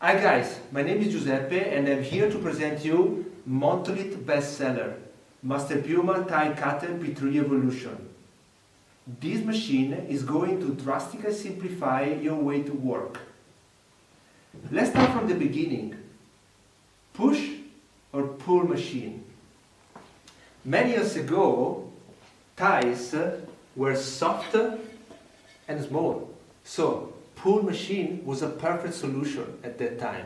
Hi guys, my name is Giuseppe and I'm here to present you Montolit bestseller, Masterpiuma Tile Cutter P3 Evolution. This machine is going to drastically simplify your way to work. Let's start from the beginning. Push or pull machine. Many years ago, tiles were soft and small, so pull machine was a perfect solution at that time.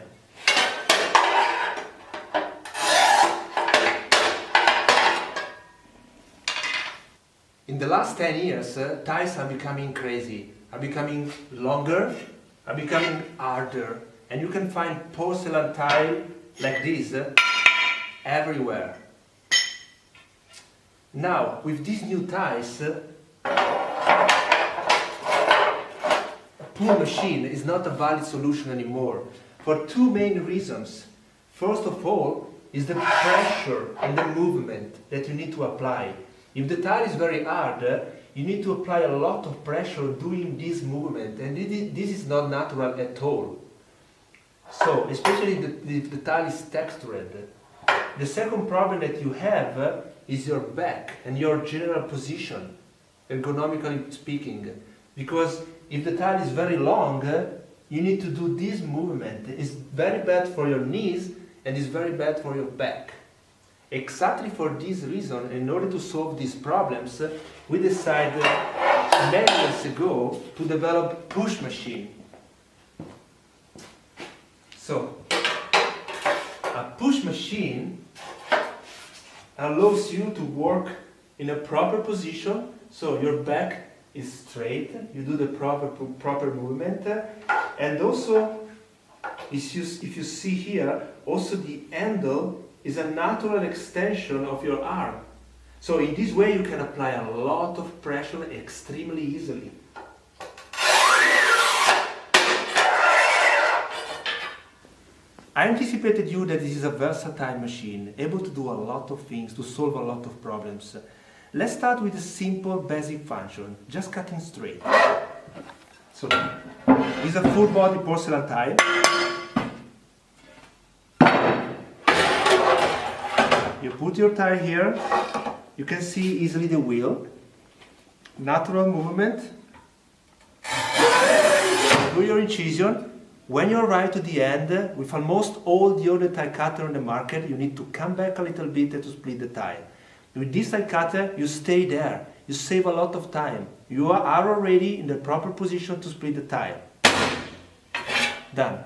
In the last 10 years, tiles are becoming crazy, are becoming longer, are becoming harder, and you can find porcelain tile like this everywhere. Now, with these new tiles, pull machine is not a valid solution anymore for two main reasons. First of all is the pressure and the movement that you need to apply. If the tile is very hard, you need to apply a lot of pressure doing this movement, and this is not natural at all. So, especially if the tile is textured. The second problem that you have is your back and your general position, ergonomically speaking, because if the tile is very long, you need to do this movement. It's very bad for your knees and it's very bad for your back. Exactly for this reason, in order to solve these problems, we decided many years ago to develop push machine. So, a push machine allows you to work in a proper position, so your back is straight, you do the proper movement, and also, if you see here, also the handle is a natural extension of your arm. So in this way you can apply a lot of pressure extremely easily. I anticipated you that this is a versatile machine, able to do a lot of things, to solve a lot of problems. Let's start with a simple basic function, just cutting straight. So, this is a full body porcelain tile. You put your tile here, you can see easily the wheel, natural movement, do your incision. When you arrive to the end, with almost all the other tile cutter on the market, you need to come back a little bit to split the tile. With this tile cutter, you stay there, you save a lot of time. You are already in the proper position to split the tile. Done.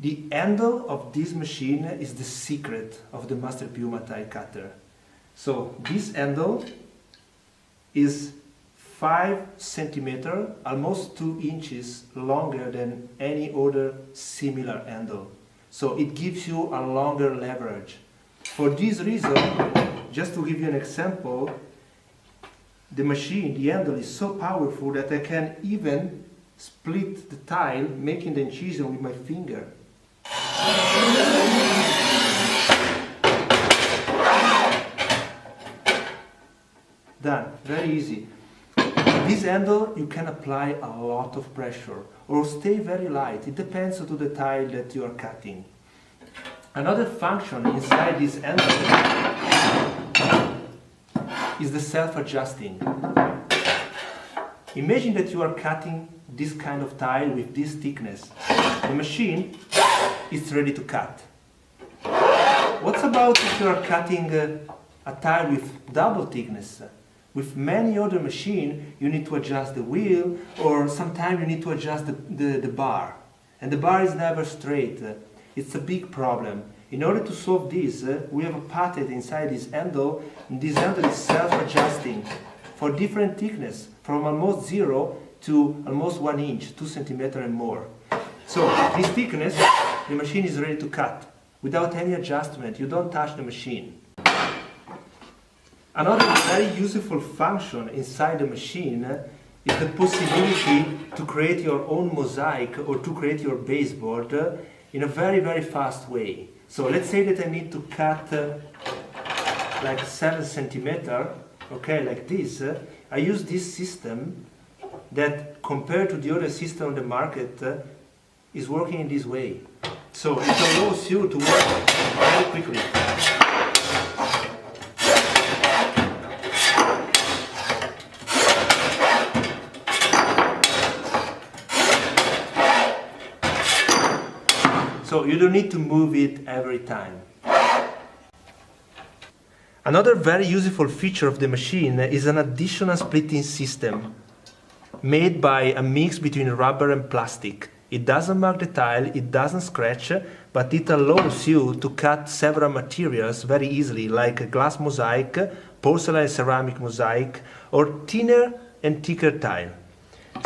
The handle of this machine is the secret of the Masterpiuma tile cutter. So this handle is 5 centimeters, almost 2 inches longer than any other similar handle. So it gives you a longer leverage. For this reason, just to give you an example, the handle is so powerful that I can even split the tile, making the incision with my finger. Done, very easy. This handle you can apply a lot of pressure or stay very light, it depends on the tile that you are cutting. Another function inside this handle is the self-adjusting. Imagine that you are cutting this kind of tile with this thickness. The machine is ready to cut. What about if you are cutting a tile with double thickness? With many other machines, you need to adjust the wheel, or sometimes you need to adjust the bar. And the bar is never straight. It's a big problem. In order to solve this, we have a pattern inside this handle, and this handle is self-adjusting for different thickness, from almost 0 to almost 1 inch, 2 centimeters and more. So this thickness, the machine is ready to cut without any adjustment. You don't touch the machine. Another very useful function inside the machine is the possibility to create your own mosaic or to create your baseboard in a very, very fast way. So let's say that I need to cut like 7 centimeters, okay, like this. I use this system that, compared to the other system on the market, is working in this way. So it allows you to work very quickly. So you don't need to move it every time. Another very useful feature of the machine is an additional splitting system made by a mix between rubber and plastic. It doesn't mark the tile, it doesn't scratch, but it allows you to cut several materials very easily, like a glass mosaic, porcelain and ceramic mosaic, or thinner and thicker tile.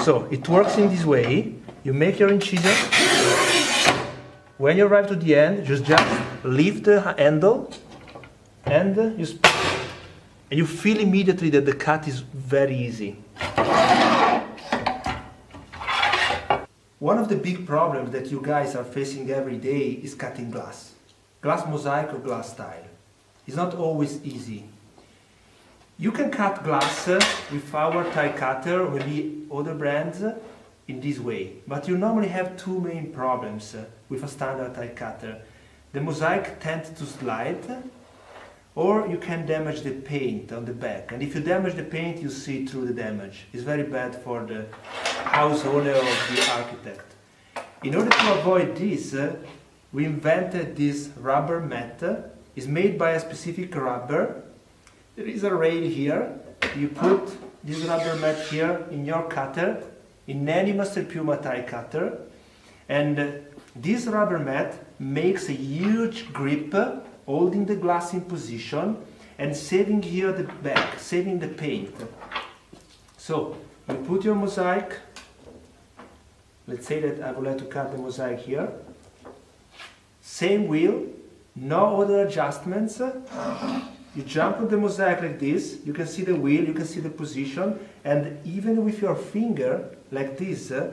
So it works in this way. You make your incision. When you arrive to the end, just lift the handle and you feel immediately that the cut is very easy. One of the big problems that you guys are facing every day is cutting glass. Glass mosaic or glass tile. It's not always easy. You can cut glass with our tile cutter or maybe other brands in this way, but you normally have two main problems with a standard tile cutter. The mosaic tends to slide, or you can damage the paint on the back, and if you damage the paint you see through the damage. It's very bad for the house owner or the architect. In order to avoid this, we invented this rubber mat. It's made by a specific rubber. There is a rail here. You put this rubber mat here in your cutter, in any Masterpiuma tile cutter, and this rubber mat makes a huge grip, holding the glass in position and saving here the back, saving the paint. So you put your mosaic. Let's say that I would like to cut the mosaic here. Same wheel, no other adjustments. You jump on the mosaic like this, you can see the wheel, you can see the position, and even with your finger, like this, you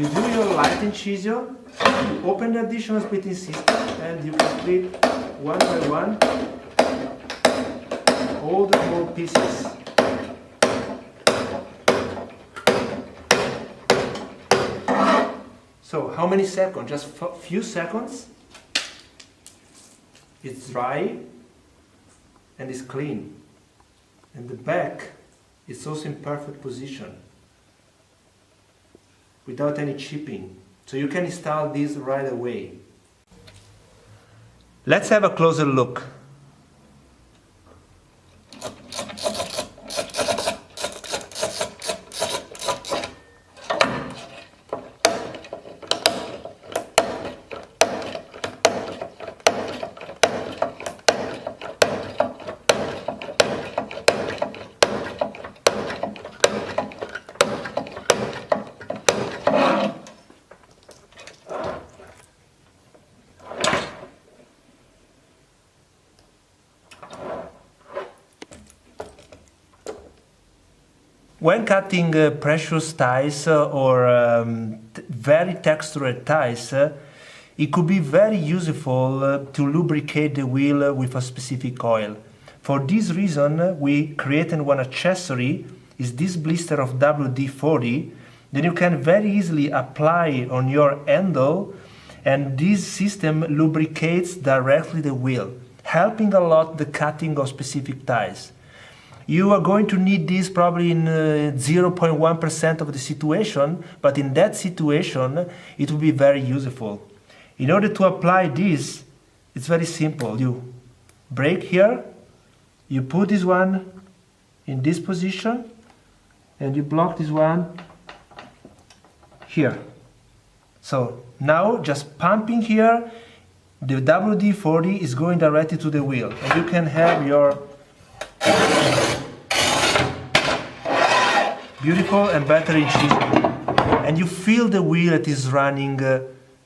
do your light incision, you open the additional splitting system, and you complete one by one all the small pieces. So how many seconds? Just a few seconds. It's dry and it's clean. And the back is also in perfect position without any chipping. So you can install this right away. Let's have a closer look. When cutting precious tiles or very textured tiles, it could be very useful to lubricate the wheel with a specific oil. For this reason, we created one accessory, is this blister of WD-40, that you can very easily apply on your handle, and this system lubricates directly the wheel, helping a lot the cutting of specific tiles. You are going to need this probably in 0.1% of the situation, but in that situation it will be very useful. In order to apply this, it's very simple. You break here, you put this one in this position, and you block this one here. So now just pumping here, the WD-40 is going directly to the wheel, and you can have your beautiful and better incision. And you feel the wheel that is running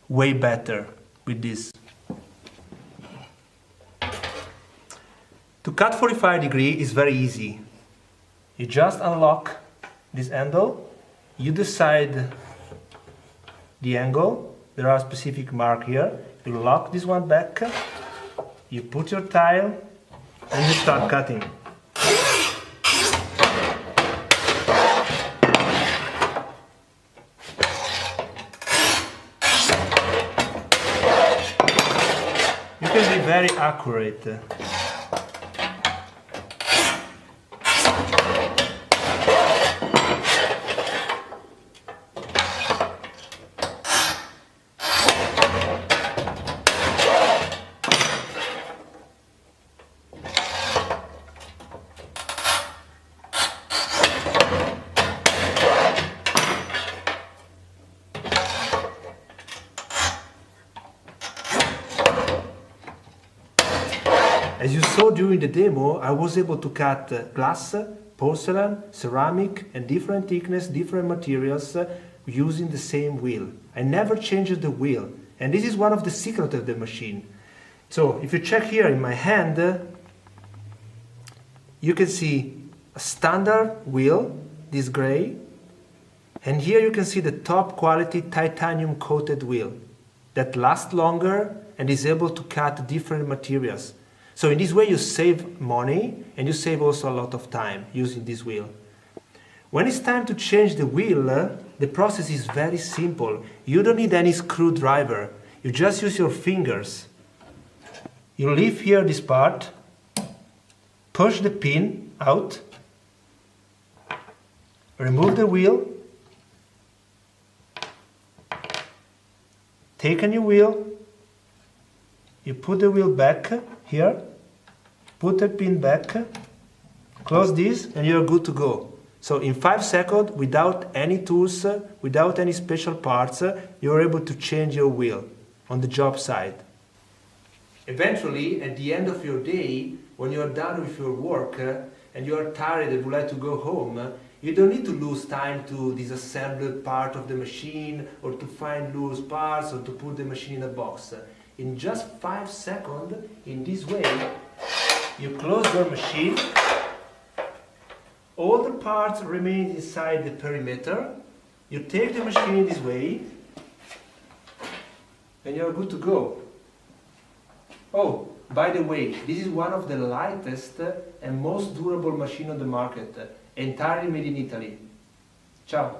way better with this. To cut 45 degrees is very easy. You just unlock this handle, you decide the angle, there are specific marks here, you lock this one back, you put your tile, and you start cutting. You can be very accurate. As you saw during the demo, I was able to cut glass, porcelain, ceramic, and different thickness, different materials using the same wheel. I never changed the wheel, and this is one of the secrets of the machine. So if you check here in my hand, you can see a standard wheel, this gray, and here you can see the top quality titanium coated wheel that lasts longer and is able to cut different materials. So in this way you save money and you save also a lot of time using this wheel. When it's time to change the wheel, the process is very simple. You don't need any screwdriver. You just use your fingers. You leave here this part, push the pin out, remove the wheel, take a new wheel, you put the wheel back here, put the pin back, close this, and you're good to go. So in 5 seconds, without any tools, without any special parts, you're able to change your wheel on the job site. Eventually, at the end of your day, when you're done with your work and you're tired and would like to go home, you don't need to lose time to disassemble part of the machine or to find loose parts or to put the machine in a box. In just 5 seconds, in this way, you close your machine, all the parts remain inside the perimeter, you take the machine this way, and you're good to go. Oh, by the way, this is one of the lightest and most durable machines on the market, entirely made in Italy. Ciao!